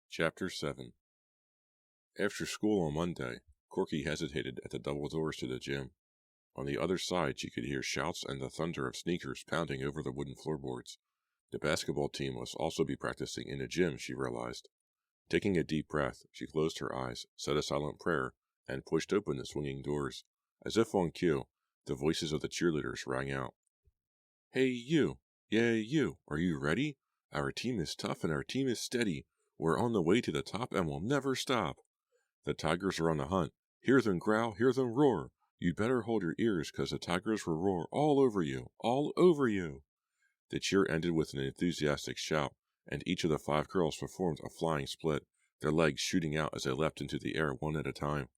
Chapter 7. After school on Monday, Corky hesitated at the double doors to the gym. On the other side, she could hear shouts and the thunder of sneakers pounding over the wooden floorboards. The basketball team must also be practicing in the gym, she realized. Taking a deep breath, she closed her eyes, said a silent prayer, and pushed open the swinging doors. As if on cue, the voices of the cheerleaders rang out. "Hey, you! Yeah, you! Are you ready? Our team is tough and our team is steady. We're on the way to the top and we'll never stop. The tigers are on the hunt. Hear them growl, hear them roar. You'd better hold your ears, 'cause the tigers will roar all over you, all over you." The cheer ended with an enthusiastic shout, and each of the 5 girls performed a flying split, their legs shooting out as they leapt into the air one at a time.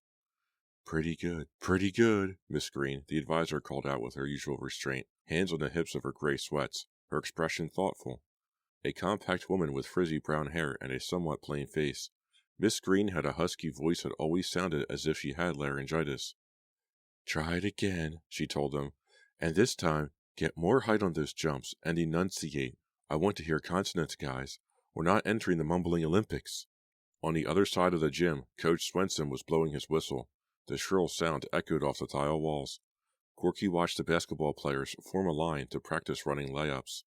Pretty good, Miss Green, the advisor called out with her usual restraint, hands on the hips of her gray sweats, her expression thoughtful. A compact woman with frizzy brown hair and a somewhat plain face, Miss Green had a husky voice that always sounded as if she had laryngitis. "Try it again," she told them, "and this time, get more height on those jumps, and enunciate. I want to hear consonants, guys. We're not entering the mumbling Olympics." On the other side of the gym, Coach Swenson was blowing his whistle. The shrill sound echoed off the tile walls. Corky watched the basketball players form a line to practice running layups.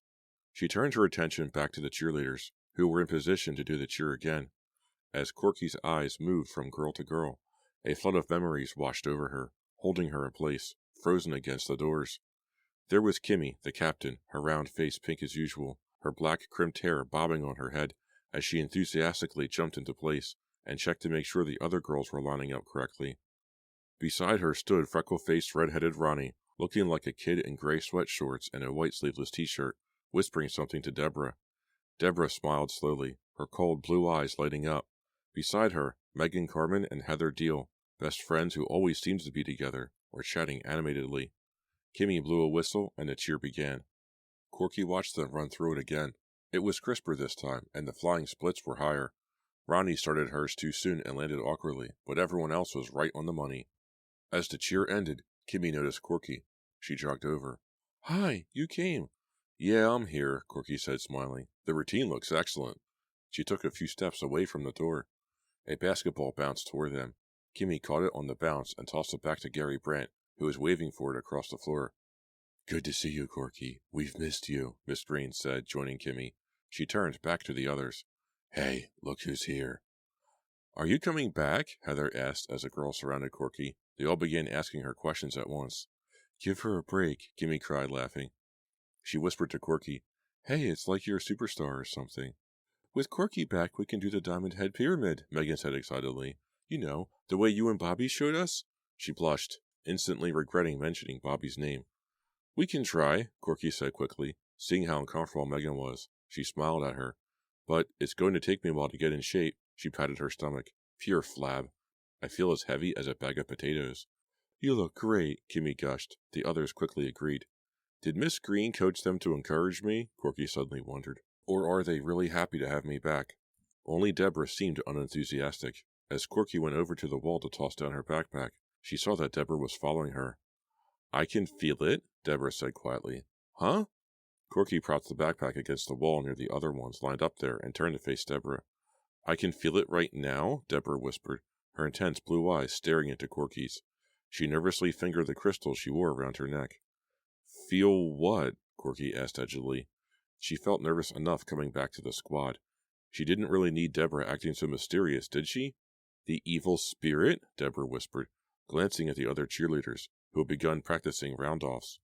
She turned her attention back to the cheerleaders, who were in position to do the cheer again. As Corky's eyes moved from girl to girl, a flood of memories washed over her, holding her in place, frozen against the doors. There was Kimmy, the captain, her round face pink as usual, her black crimped hair bobbing on her head as she enthusiastically jumped into place and checked to make sure the other girls were lining up correctly. Beside her stood freckle-faced red-headed Ronnie, looking like a kid in gray sweatshorts and a white sleeveless t-shirt, whispering something to Deborah. Deborah smiled slowly, her cold blue eyes lighting up. Beside her, Megan Carmen and Heather Deal, best friends who always seemed to be together, were chatting animatedly. Kimmy blew a whistle, and the cheer began. Corky watched them run through it again. It was crisper this time, and the flying splits were higher. Ronnie started hers too soon and landed awkwardly, but everyone else was right on the money. As the cheer ended, Kimmy noticed Corky. She jogged over. "Hi, you came." "Yeah, I'm here," Corky said, smiling. "The routine looks excellent." She took a few steps away from the door. A basketball bounced toward them. Kimmy caught it on the bounce and tossed it back to Gary Brandt, who was waving for it across the floor. "Good to see you, Corky. We've missed you," Miss Green said, joining Kimmy. She turned back to the others. "Hey, look who's here." "Are you coming back?" Heather asked as the girls surrounded Corky. They all began asking her questions at once. "Give her a break," Kimmy cried, laughing. She whispered to Corky, "Hey, it's like you're a superstar or something." "With Corky back, we can do the Diamond Head Pyramid," Megan said excitedly. "You know, the way you and Bobby showed us." She blushed, instantly regretting mentioning Bobby's name. "We can try," Corky said quickly, seeing how uncomfortable Megan was. She smiled at her. "But it's going to take me a while to get in shape." She patted her stomach. "Pure flab. I feel as heavy as a bag of potatoes." "You look great," Kimmy gushed. The others quickly agreed. Did Miss Green coach them to encourage me? Corky suddenly wondered. Or are they really happy to have me back? Only Deborah seemed unenthusiastic. As Corky went over to the wall to toss down her backpack, she saw that Deborah was following her. "I can feel it," Deborah said quietly. "Huh?" Corky propped the backpack against the wall near the other ones lined up there and turned to face Deborah. "I can feel it right now," Deborah whispered, her intense blue eyes staring into Corky's. She nervously fingered the crystals she wore around her neck. "Feel what?" Corky asked edgily. She felt nervous enough coming back to the squad. She didn't really need Deborah acting so mysterious, did she? "The evil spirit?" Deborah whispered, glancing at the other cheerleaders, who had begun practicing round-offs.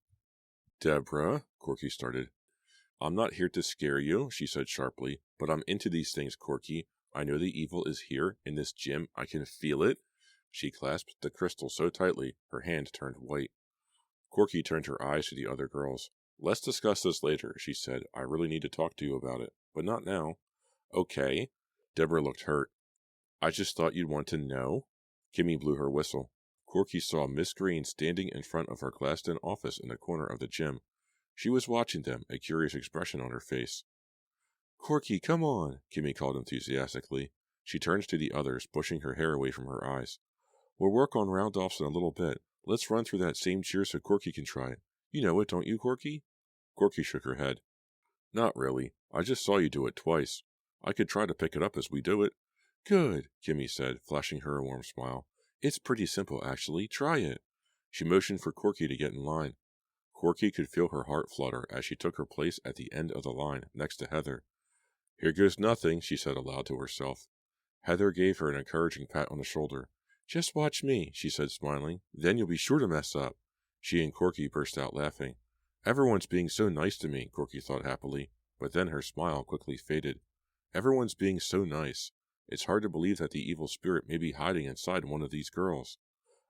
"Deborah," Corky started. "I'm not here to scare you," she said sharply, "but I'm into these things, Corky. I know the evil is here, in this gym. I can feel it." She clasped the crystal so tightly, her hand turned white. Corky turned her eyes to the other girls. "Let's discuss this later," she said. "I really need to talk to you about it, but not now." "Okay." Deborah looked hurt. "I just thought you'd want to know." Kimmy blew her whistle. Corky saw Miss Green standing in front of her glassed-in office in the corner of the gym. She was watching them, a curious expression on her face. "Corky, come on," Kimmy called enthusiastically. She turned to the others, pushing her hair away from her eyes. "We'll work on round-offs in a little bit. Let's run through that same cheer so Corky can try it. You know it, don't you, Corky? Corky shook her head. Not really. I just saw you do it twice. I could try to pick it up as we do it. Good, Kimmy said, flashing her a warm smile. It's pretty simple, actually. Try it. She motioned for Corky to get in line. Corky could feel her heart flutter as she took her place at the end of the line, next to Heather. Here goes nothing, she said aloud to herself. Heather gave her an encouraging pat on the shoulder. Just watch me, she said, smiling. Then you'll be sure to mess up. She and Corky burst out laughing. Everyone's being so nice to me, Corky thought happily, but then her smile quickly faded. Everyone's being so nice. It's hard to believe that the evil spirit may be hiding inside one of these girls.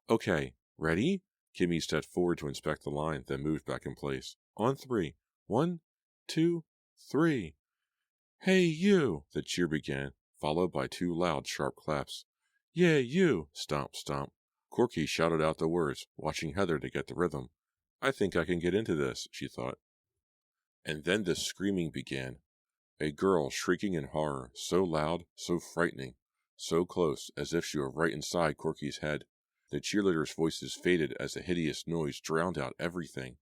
Okay, ready? Kimmy stepped forward to inspect the line, then moved back in place. On 3. 1, 2, 3. Hey, you! The cheer began, followed by 2 loud, sharp claps. Yeah, you! Stomp, stomp. Corky shouted out the words, watching Heather to get the rhythm. I think I can get into this, she thought. And then the screaming began. A girl shrieking in horror, so loud, so frightening, so close, as if she were right inside Corky's head. The cheerleaders' voices faded as the hideous noise drowned out everything.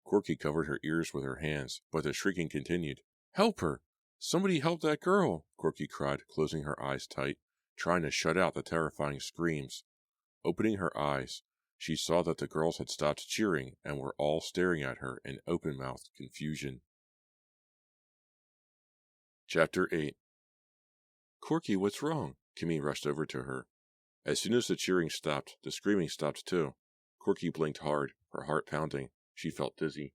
Corky covered her ears with her hands, but the shrieking continued. Help her! Somebody help that girl! Corky cried, closing her eyes tight, trying to shut out the terrifying screams. Opening her eyes, she saw that the girls had stopped cheering and were all staring at her in open-mouthed confusion. Chapter 8. Corky, what's wrong? Kimmy rushed over to her. As soon as the cheering stopped, the screaming stopped too. Corky blinked hard, her heart pounding. She felt dizzy.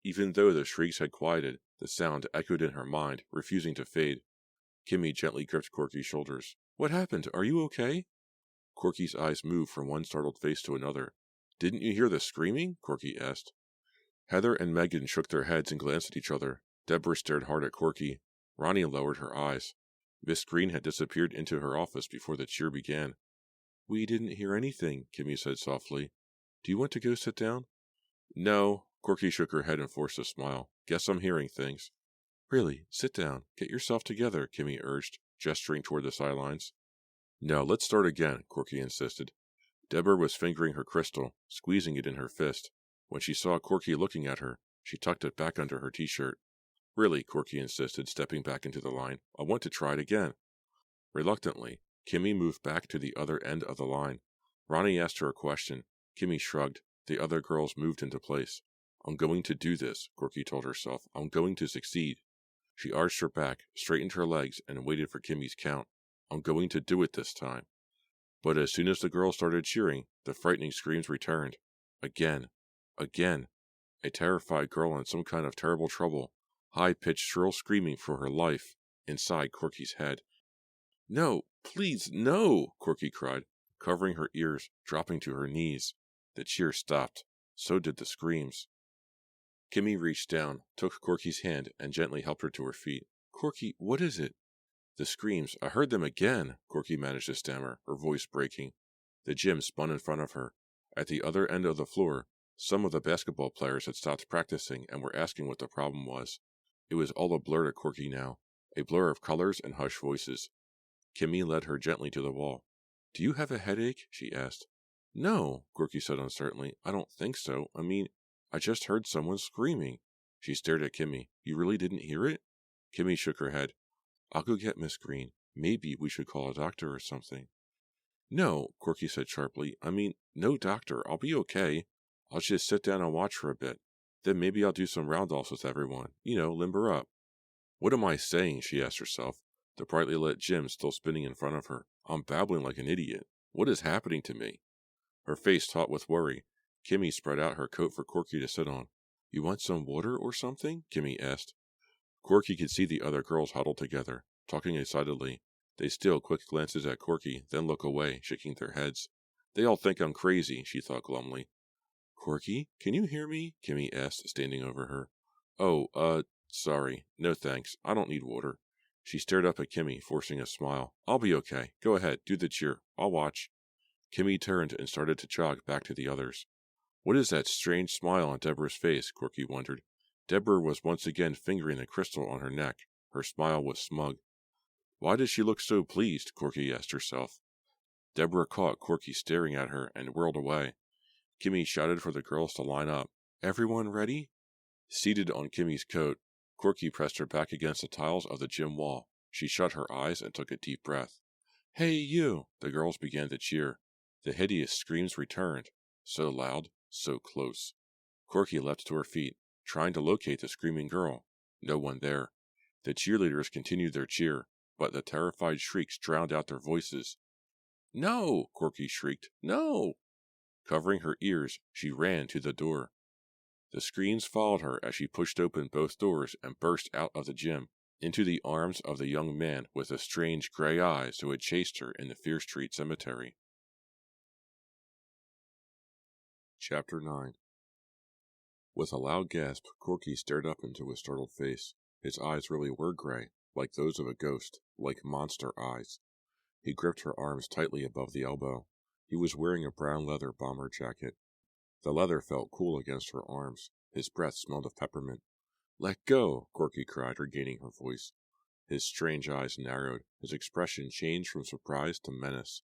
Even though the shrieks had quieted, the sound echoed in her mind, refusing to fade. Kimmy gently gripped Corky's shoulders. What happened? Are you okay? Corky's eyes moved from one startled face to another. Didn't you hear the screaming? Corky asked. Heather and Megan shook their heads and glanced at each other. Deborah stared hard at Corky. Ronnie lowered her eyes. Miss Green had disappeared into her office before the cheer began. We didn't hear anything, Kimmy said softly. Do you want to go sit down? No. Corky shook her head and forced a smile. Guess I'm hearing things. Really, sit down. Get yourself together, Kimmy urged, gesturing toward the sidelines. No, let's start again, Corky insisted. Deborah was fingering her crystal, squeezing it in her fist. When she saw Corky looking at her, she tucked it back under her t-shirt. Really, Corky insisted, stepping back into the line. I want to try it again. Reluctantly, Kimmy moved back to the other end of the line. Ronnie asked her a question. Kimmy shrugged. The other girls moved into place. I'm going to do this, Corky told herself. I'm going to succeed. She arched her back, straightened her legs, and waited for Kimmy's count. I'm going to do it this time. But as soon as the girls started cheering, the frightening screams returned. Again. Again. A terrified girl in some kind of terrible trouble. High-pitched shrill screaming for her life inside Corky's head. No, please, no, Corky cried, covering her ears, dropping to her knees. The cheer stopped. So did the screams. Kimmy reached down, took Corky's hand, and gently helped her to her feet. Corky, what is it? The screams. I heard them again, Corky managed to stammer, her voice breaking. The gym spun in front of her. At the other end of the floor, some of the basketball players had stopped practicing and were asking what the problem was. It was all a blur to Corky now, a blur of colors and hushed voices. Kimmy led her gently to the wall. Do you have a headache? She asked. No, Corky said uncertainly. I don't think so. I mean, I just heard someone screaming. She stared at Kimmy. You really didn't hear it? Kimmy shook her head. I'll go get Miss Green. Maybe we should call a doctor or something. No, Corky said sharply. I mean, no doctor. I'll be okay. I'll just sit down and watch for a bit. Then maybe I'll do some round-offs with everyone. You know, limber up. What am I saying? She asked herself, the brightly lit gym still spinning in front of her. I'm babbling like an idiot. What is happening to me? Her face taut with worry. Kimmy spread out her coat for Corky to sit on. You want some water or something? Kimmy asked. Corky could see the other girls huddled together, talking excitedly. They steal quick glances at Corky, then look away, shaking their heads. They all think I'm crazy, she thought glumly. Corky, can you hear me? Kimmy asked, standing over her. Oh, sorry. No thanks. I don't need water. She stared up at Kimmy, forcing a smile. I'll be okay. Go ahead, do the cheer. I'll watch. Kimmy turned and started to jog back to the others. What is that strange smile on Deborah's face? Corky wondered. Deborah was once again fingering the crystal on her neck. Her smile was smug. Why does she look so pleased? Corky asked herself. Deborah caught Corky staring at her and whirled away. Kimmy shouted for the girls to line up. Everyone ready? Seated on Kimmy's coat, Corky pressed her back against the tiles of the gym wall. She shut her eyes and took a deep breath. Hey, you! The girls began to cheer. The hideous screams returned. So loud, so close. Corky leapt to her feet, trying to locate the screaming girl. No one there. The cheerleaders continued their cheer, but the terrified shrieks drowned out their voices. No! Corky shrieked. No! Covering her ears, she ran to the door. The screams followed her as she pushed open both doors and burst out of the gym, into the arms of the young man with the strange gray eyes who had chased her in the Fear Street Cemetery. Chapter 9. With a loud gasp, Corky stared up into his startled face. His eyes really were gray, like those of a ghost, like monster eyes. He gripped her arms tightly above the elbow. He was wearing a brown leather bomber jacket. The leather felt cool against her arms. His breath smelled of peppermint. Let go, Corky cried, regaining her voice. His strange eyes narrowed. His expression changed from surprise to menace.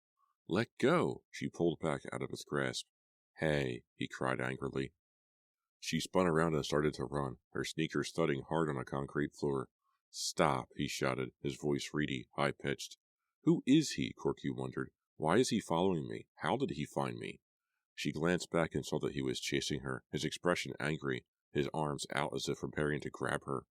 Let go! She pulled back out of his grasp. Hey, he cried angrily. She spun around and started to run, her sneakers thudding hard on a concrete floor. Stop, he shouted, his voice reedy, high-pitched. Who is he? Corky wondered. Why is he following me? How did he find me? She glanced back and saw that he was chasing her, his expression angry, his arms out as if preparing to grab her.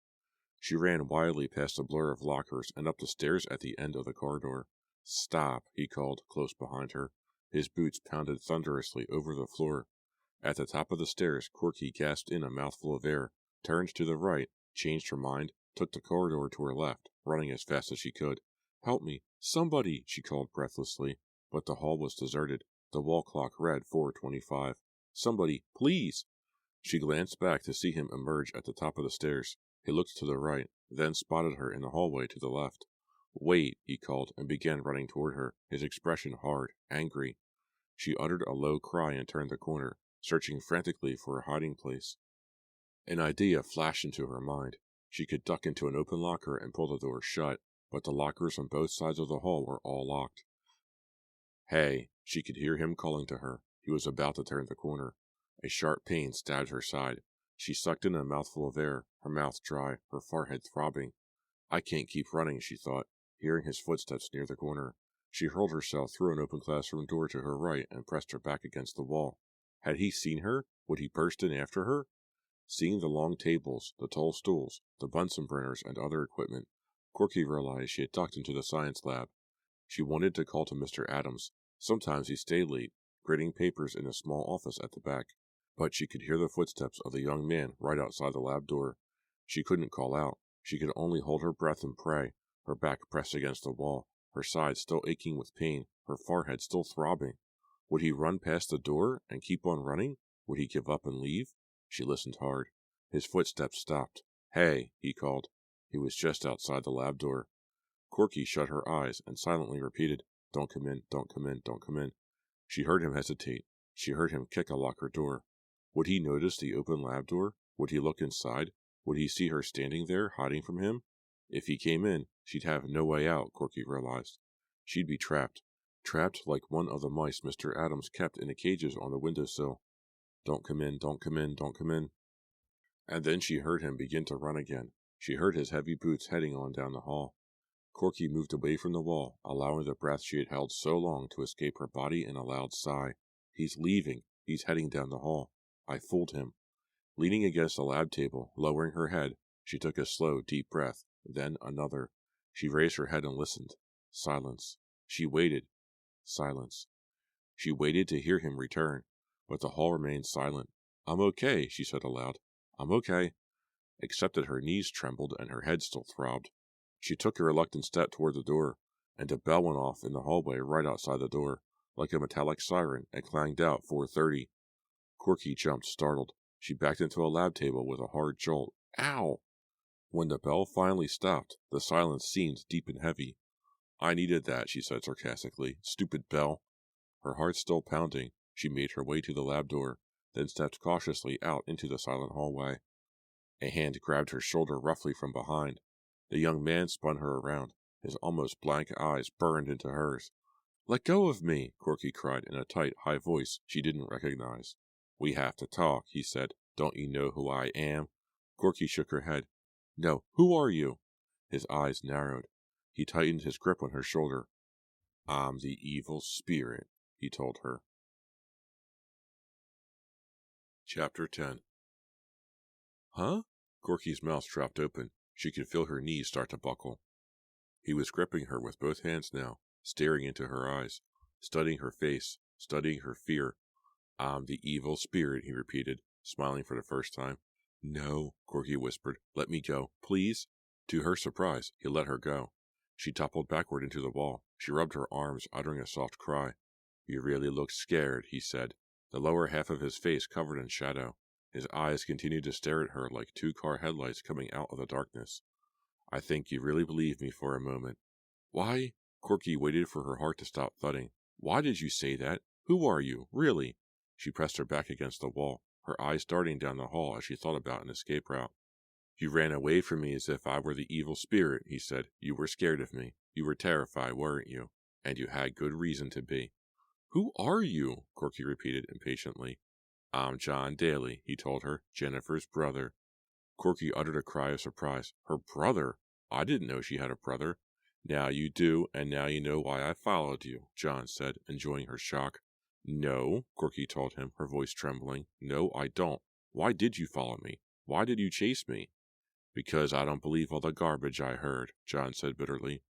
She ran wildly past a blur of lockers and up the stairs at the end of the corridor. Stop, he called, close behind her. His boots pounded thunderously over the floor. At the top of the stairs, Corky gasped in a mouthful of air, turned to the right, changed her mind, took the corridor to her left, running as fast as she could. Help me! Somebody! She called breathlessly. But the hall was deserted. The wall clock read 4:25. Somebody, please! She glanced back to see him emerge at the top of the stairs. He looked to the right, then spotted her in the hallway to the left. Wait, he called, and began running toward her, his expression hard, angry. She uttered a low cry and turned the corner, searching frantically for a hiding place. An idea flashed into her mind. She could duck into an open locker and pull the door shut, but the lockers on both sides of the hall were all locked. Hey, she could hear him calling to her. He was about to turn the corner. A sharp pain stabbed her side. She sucked in a mouthful of air, her mouth dry, her forehead throbbing. I can't keep running, she thought, hearing his footsteps near the corner. She hurled herself through an open classroom door to her right and pressed her back against the wall. Had he seen her? Would he burst in after her? Seeing the long tables, the tall stools, the Bunsen burners, and other equipment, Corky realized she had ducked into the science lab. She wanted to call to Mr. Adams. Sometimes he stayed late, grading papers in a small office at the back. But she could hear the footsteps of the young man right outside the lab door. She couldn't call out. She could only hold her breath and pray, her back pressed against the wall, her side still aching with pain, her forehead still throbbing. Would he run past the door and keep on running? Would he give up and leave? She listened hard. His footsteps stopped. Hey, he called. He was just outside the lab door. Corky shut her eyes and silently repeated, Don't come in, don't come in, don't come in. She heard him hesitate. She heard him kick a locker door. Would he notice the open lab door? Would he look inside? Would he see her standing there, hiding from him? If he came in, she'd have no way out, Corky realized. She'd be trapped. Trapped like one of the mice Mr. Adams kept in the cages on the windowsill. Don't come in, don't come in, don't come in. And then she heard him begin to run again. She heard his heavy boots heading on down the hall. Corky moved away from the wall, allowing the breath she had held so long to escape her body in a loud sigh. He's leaving. He's heading down the hall. I fooled him. Leaning against the lab table, lowering her head, she took a slow, deep breath, then another. She raised her head and listened. Silence. She waited. Silence. She waited to hear him return, but the hall remained silent. I'm okay, she said aloud. I'm okay. Except that her knees trembled and her head still throbbed. She took a reluctant step toward the door, and a bell went off in the hallway right outside the door. Like a metallic siren, it clanged out 4:30. Corky jumped, startled. She backed into a lab table with a hard jolt. Ow! When the bell finally stopped, the silence seemed deep and heavy. I needed that, she said sarcastically. Stupid bell. Her heart still pounding, she made her way to the lab door, then stepped cautiously out into the silent hallway. A hand grabbed her shoulder roughly from behind. The young man spun her around. His almost blank eyes burned into hers. Let go of me, Corky cried in a tight, high voice she didn't recognize. We have to talk, he said, Don't you know who I am? Corky shook her head. No, who are you? His eyes narrowed. He tightened his grip on her shoulder. I'm the evil spirit, he told her. Chapter 10. Huh? Corky's mouth dropped open. She could feel her knees start to buckle. He was gripping her with both hands now, staring into her eyes, studying her face, studying her fear. I'm the evil spirit, he repeated, smiling for the first time. No, Corky whispered. Let me go, please. To her surprise, he let her go. She toppled backward into the wall. She rubbed her arms, uttering a soft cry. You really look scared, he said, the lower half of his face covered in shadow. His eyes continued to stare at her like two car headlights coming out of the darkness. I think you really believe me for a moment. Why? Corky waited for her heart to stop thudding. Why did you say that? Who are you, really? She pressed her back against the wall, her eyes darting down the hall as she thought about an escape route. You ran away from me as if I were the evil spirit, he said. You were scared of me. You were terrified, weren't you? And you had good reason to be. Who are you? Corky repeated impatiently. I'm John Daly, he told her, Jennifer's brother. Corky uttered a cry of surprise. Her brother? I didn't know she had a brother. Now you do, and now you know why I followed you, John said, enjoying her shock. No, Corky told him, her voice trembling. No, I don't. Why did you follow me? Why did you chase me? Because I don't believe all the garbage I heard, John said bitterly.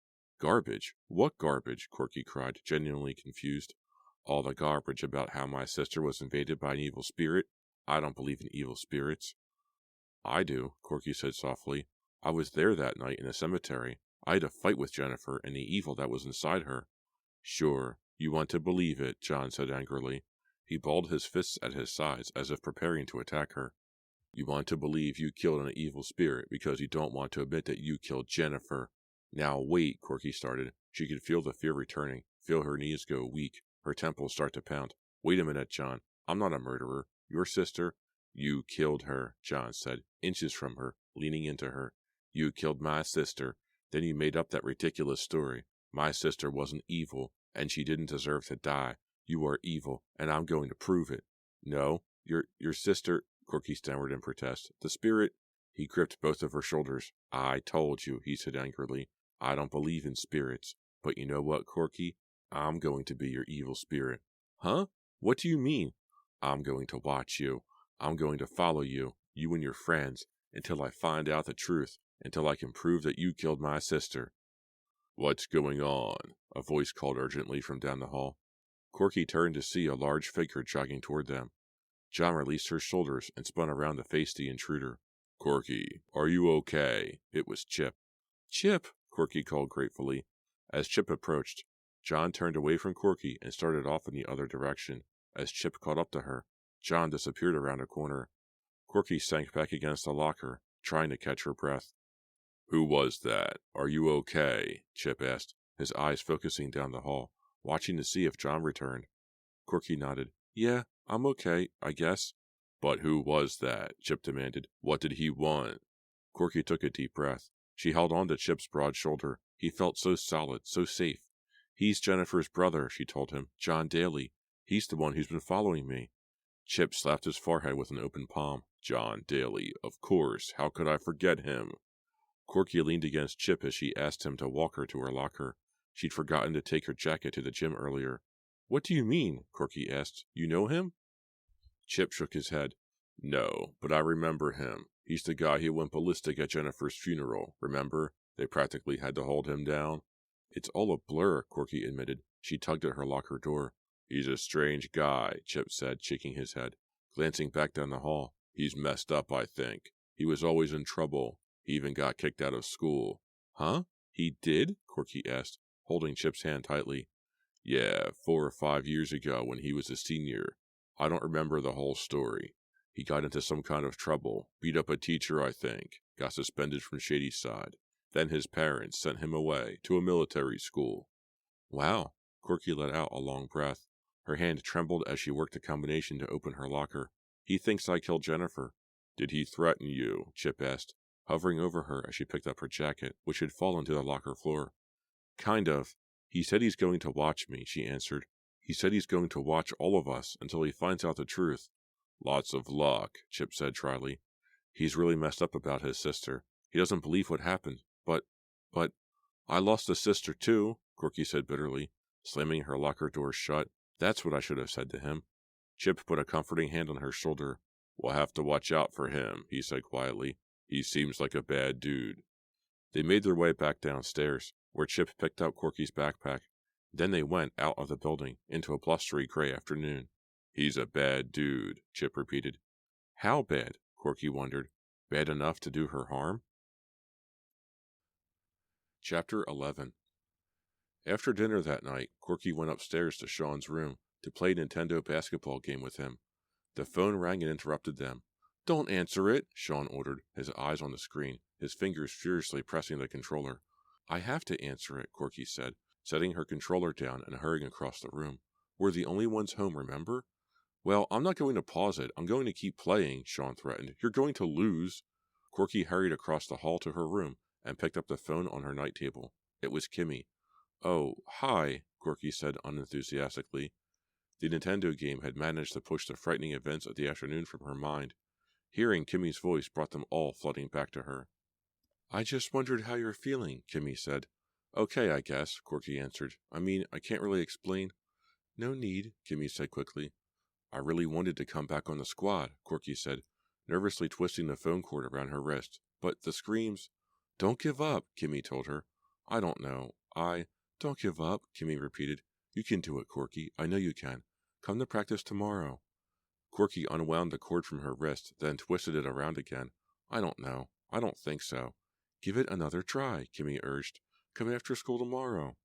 Garbage? What garbage? Corky cried, genuinely confused. All the garbage about how my sister was invaded by an evil spirit? I don't believe in evil spirits. I do, Corky said softly. I was there that night in the cemetery. I had a fight with Jennifer and the evil that was inside her. Sure, you want to believe it, John said angrily. He balled his fists at his sides as if preparing to attack her. You want to believe you killed an evil spirit because you don't want to admit that you killed Jennifer. Now wait, Corky started. She could feel the fear returning, feel her knees go weak, her temples start to pound. Wait a minute, John. I'm not a murderer. Your sister? You killed her, John said, inches from her, leaning into her. You killed my sister. Then you made up that ridiculous story. My sister wasn't evil, and she didn't deserve to die. You are evil, and I'm going to prove it. No, your sister, Corky stammered in protest. The spirit, he gripped both of her shoulders. I told you, he said angrily. I don't believe in spirits. But you know what, Corky? I'm going to be your evil spirit. Huh? What do you mean? I'm going to watch you. I'm going to follow you, you and your friends, until I find out the truth, until I can prove that you killed my sister. What's going on? A voice called urgently from down the hall. Corky turned to see a large figure jogging toward them. John released her shoulders and spun around to face the intruder. Corky, are you okay? It was Chip. Chip, Corky called gratefully. As Chip approached, John turned away from Corky and started off in the other direction. As Chip caught up to her, John disappeared around a corner. Corky sank back against the locker, trying to catch her breath. Who was that? Are you okay? Chip asked, his eyes focusing down the hall, watching to see if John returned. Corky nodded. Yeah, I'm okay, I guess. But who was that? Chip demanded. What did he want? Corky took a deep breath. She held on to Chip's broad shoulder. He felt so solid, so safe. He's Jennifer's brother, she told him. John Daly. He's the one who's been following me. Chip slapped his forehead with an open palm. John Daly, of course. How could I forget him? Corky leaned against Chip as she asked him to walk her to her locker. She'd forgotten to take her jacket to the gym earlier. What do you mean? Corky asked. You know him? Chip shook his head. No, but I remember him. He's the guy who went ballistic at Jennifer's funeral, remember? They practically had to hold him down. It's all a blur, Corky admitted. She tugged at her locker door. He's a strange guy, Chip said, shaking his head. Glancing back down the hall. He's messed up, I think. He was always in trouble. He even got kicked out of school. Huh? He did? Corky asked, holding Chip's hand tightly. Yeah, 4 or 5 years ago when he was a senior. I don't remember the whole story. He got into some kind of trouble, beat up a teacher, I think, got suspended from Shadyside. Then his parents sent him away to a military school. Wow, Corky let out a long breath. Her hand trembled as she worked a combination to open her locker. He thinks I killed Jennifer. Did he threaten you? Chip asked, hovering over her as she picked up her jacket, which had fallen to the locker floor. Kind of. He said he's going to watch me, she answered. He said he's going to watch all of us until he finds out the truth. Lots of luck, Chip said dryly. He's really messed up about his sister. He doesn't believe what happened. But, I lost a sister too, Corky said bitterly, slamming her locker door shut. That's what I should have said to him. Chip put a comforting hand on her shoulder. We'll have to watch out for him, he said quietly. He seems like a bad dude. They made their way back downstairs, where Chip picked up Corky's backpack. Then they went out of the building into a blustery gray afternoon. He's a bad dude, Chip repeated. How bad? Corky wondered. Bad enough to do her harm? Chapter 11. After dinner that night, Corky went upstairs to Sean's room to play a Nintendo basketball game with him. The phone rang and interrupted them. Don't answer it, Sean ordered, his eyes on the screen, his fingers furiously pressing the controller. I have to answer it, Corky said, setting her controller down and hurrying across the room. We're the only ones home, remember? Well, I'm not going to pause it. I'm going to keep playing, Sean threatened. You're going to lose. Corky hurried across the hall to her room and picked up the phone on her night table. It was Kimmy. Oh, hi, Corky said unenthusiastically. The Nintendo game had managed to push the frightening events of the afternoon from her mind. Hearing Kimmy's voice brought them all flooding back to her. I just wondered how you're feeling, Kimmy said. Okay, I guess, Corky answered. I mean, I can't really explain. No need, Kimmy said quickly. I really wanted to come back on the squad, Corky said, nervously twisting the phone cord around her wrist. But the screams... Don't give up, Kimmy told her. I don't know. Don't give up, Kimmy repeated. You can do it, Corky. I know you can. Come to practice tomorrow. Corky unwound the cord from her wrist, then twisted it around again. I don't know. I don't think so. Give it another try, Kimmy urged. Come after school tomorrow.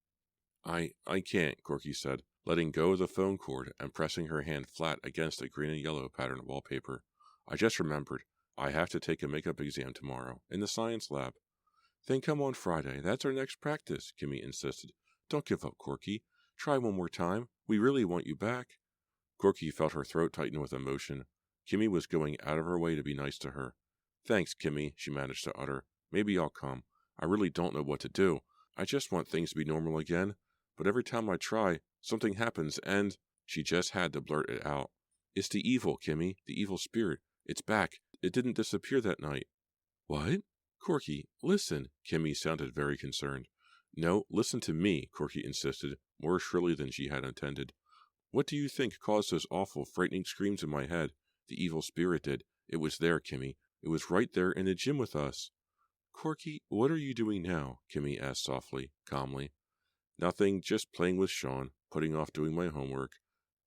I can't, Corky said, letting go of the phone cord and pressing her hand flat against the green and yellow patterned wallpaper. I just remembered. I have to take a makeup exam tomorrow, in the science lab. Then come on Friday. That's our next practice, Kimmy insisted. Don't give up, Corky. Try one more time. We really want you back. Corky felt her throat tighten with emotion. Kimmy was going out of her way to be nice to her. Thanks, Kimmy, she managed to utter. Maybe I'll come. I really don't know what to do. I just want things to be normal again. But every time I try, something happens and... She just had to blurt it out. It's the evil, Kimmy. The evil spirit. It's back. It didn't disappear that night. What? Corky, listen. Kimmy sounded very concerned. No, listen to me, Corky insisted, more shrilly than she had intended. What do you think caused those awful, frightening screams in my head? The evil spirit did. It was there, Kimmy. It was right there in the gym with us. Corky, what are you doing now? Kimmy asked softly, calmly. Nothing, just playing with Sean, putting off doing my homework.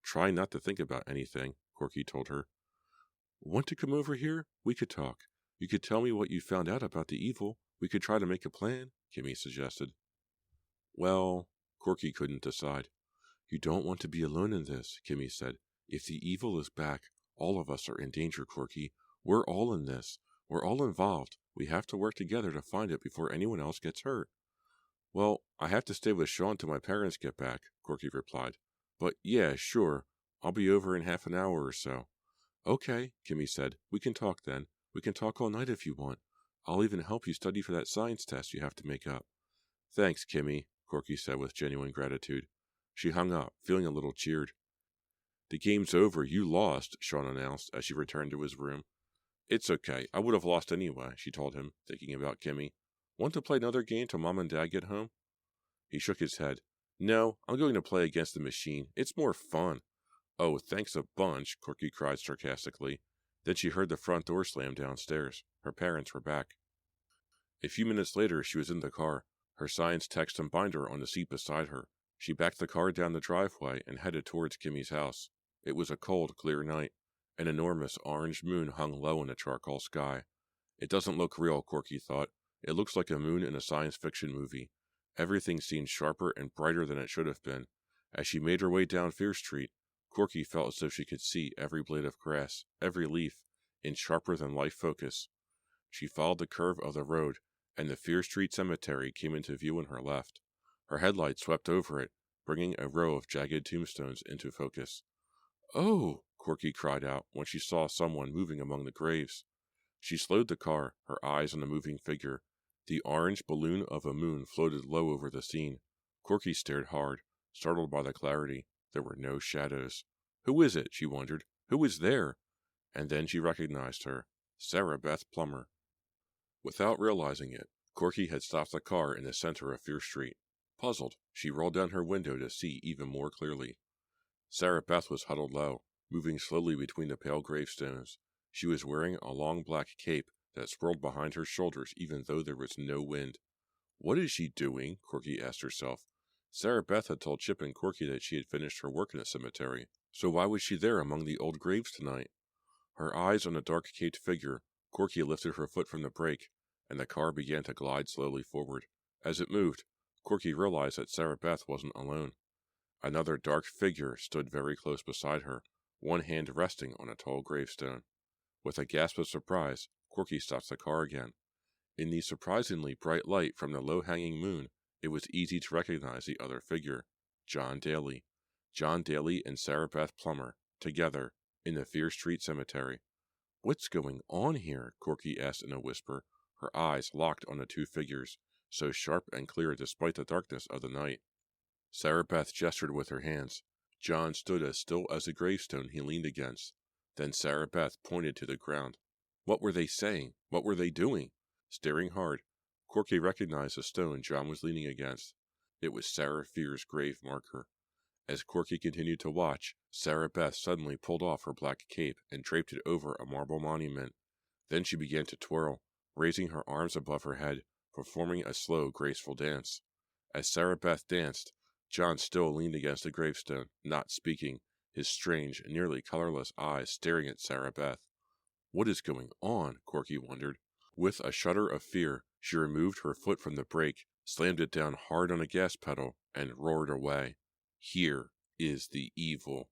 Try not to think about anything, Corky told her. Want to come over here? We could talk. You could tell me what you found out about the evil. We could try to make a plan, Kimmy suggested. Well, Corky couldn't decide. You don't want to be alone in this, Kimmy said. If the evil is back, all of us are in danger, Corky. We're all in this. We're all involved. We have to work together to find it before anyone else gets hurt. Well, I have to stay with Sean till my parents get back, Corky replied. But yeah, sure. I'll be over in half an hour or so. Okay, Kimmy said. We can talk then. We can talk all night if you want. I'll even help you study for that science test you have to make up. Thanks, Kimmy, Corky said with genuine gratitude. She hung up, feeling a little cheered. The game's over. You lost, Sean announced as she returned to his room. It's okay. I would have lost anyway, she told him, thinking about Kimmy. Want to play another game till Mom and Dad get home? He shook his head. No, I'm going to play against the machine. It's more fun. Oh, thanks a bunch, Corky cried sarcastically. Then she heard the front door slam downstairs. Her parents were back. A few minutes later, she was in the car, her science text and binder on the seat beside her. She backed the car down the driveway and headed towards Kimmy's house. It was a cold, clear night. An enormous orange moon hung low in the charcoal sky. It doesn't look real, Corky thought. It looks like a moon in a science fiction movie. Everything seemed sharper and brighter than it should have been. As she made her way down Fear Street, Corky felt as though she could see every blade of grass, every leaf, in sharper-than-life focus. She followed the curve of the road, and the Fear Street Cemetery came into view on her left. Her headlights swept over it, bringing a row of jagged tombstones into focus. Oh! Corky cried out when she saw someone moving among the graves. She slowed the car, her eyes on the moving figure. The orange balloon of a moon floated low over the scene. Corky stared hard, startled by the clarity. There were no shadows. Who is it? She wondered. Who is there? and then she recognized her, Sarah Beth Plummer. Without realizing it, Corky had stopped the car in the center of Fierce Street. Puzzled, she rolled down her window to see even more clearly. Sarah Beth was huddled low, moving slowly between the pale gravestones. She was wearing a long black cape that swirled behind her shoulders even though there was no wind. What is she doing? Corky asked herself. Sarah Beth had told Chip and Corky that she had finished her work in the cemetery, so why was she there among the old graves tonight? Her eyes on the dark-caped figure, Corky lifted her foot from the brake, and the car began to glide slowly forward. As it moved, Corky realized that Sarah Beth wasn't alone. Another dark figure stood very close beside her, one hand resting on a tall gravestone. With a gasp of surprise, Corky stopped the car again. In the surprisingly bright light from the low-hanging moon, it was easy to recognize the other figure, John Daly. John Daly and Sarah Beth Plummer, together, in the Fierce Street Cemetery. What's going on here? Corky asked in a whisper, her eyes locked on the two figures, so sharp and clear despite the darkness of the night. Sarah Beth gestured with her hands. John stood as still as the gravestone he leaned against. Then Sarah Beth pointed to the ground. What were they saying? What were they doing? Staring hard, Corky recognized the stone John was leaning against. It was Sarah Fear's grave marker. As Corky continued to watch, Sarah Beth suddenly pulled off her black cape and draped it over a marble monument. Then she began to twirl, raising her arms above her head, performing a slow, graceful dance. As Sarah Beth danced, John still leaned against the gravestone, not speaking, his strange, nearly colorless eyes staring at Sarah Beth. What is going on? Corky wondered. With a shudder of fear, she removed her foot from the brake, slammed it down hard on the gas pedal, and roared away. Here is the evil.